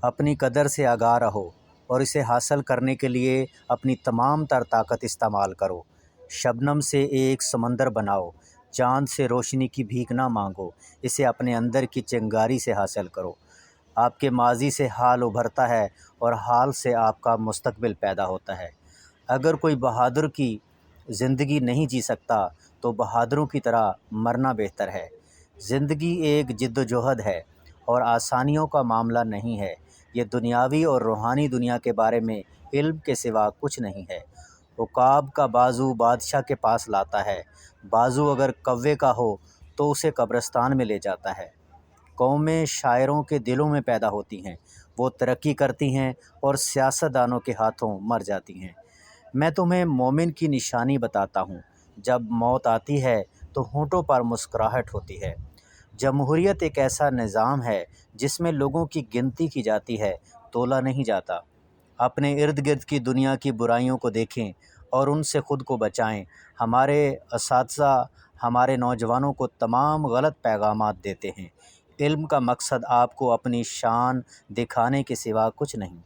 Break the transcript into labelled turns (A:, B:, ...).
A: اپنی قدر سے آگاہ رہو اور اسے حاصل کرنے کے لیے اپنی تمام تر طاقت استعمال کرو۔ شبنم سے ایک سمندر بناؤ، چاند سے روشنی کی بھیک نہ مانگو، اسے اپنے اندر کی چنگاری سے حاصل کرو۔ آپ کے ماضی سے حال ابھرتا ہے اور حال سے آپ کا مستقبل پیدا ہوتا ہے۔ اگر کوئی بہادر کی زندگی نہیں جی سکتا تو بہادروں کی طرح مرنا بہتر ہے۔ زندگی ایک جد و جہد ہے اور آسانیوں کا معاملہ نہیں ہے۔ یہ دنیاوی اور روحانی دنیا کے بارے میں علم کے سوا کچھ نہیں ہے۔ عقاب کا بازو بادشاہ کے پاس لاتا ہے، بازو اگر کوے کا ہو تو اسے قبرستان میں لے جاتا ہے۔ قومیں شاعروں کے دلوں میں پیدا ہوتی ہیں، وہ ترقی کرتی ہیں اور سیاستدانوں کے ہاتھوں مر جاتی ہیں۔ میں تمہیں مومن کی نشانی بتاتا ہوں، جب موت آتی ہے تو ہونٹوں پر مسکراہٹ ہوتی ہے۔ جمہوریت ایک ایسا نظام ہے جس میں لوگوں کی گنتی کی جاتی ہے، تولا نہیں جاتا۔ اپنے ارد گرد کی دنیا کی برائیوں کو دیکھیں اور ان سے خود کو بچائیں۔ ہمارے اساتذہ ہمارے نوجوانوں کو تمام غلط پیغامات دیتے ہیں۔ علم کا مقصد آپ کو اپنی شان دکھانے کے سوا کچھ نہیں۔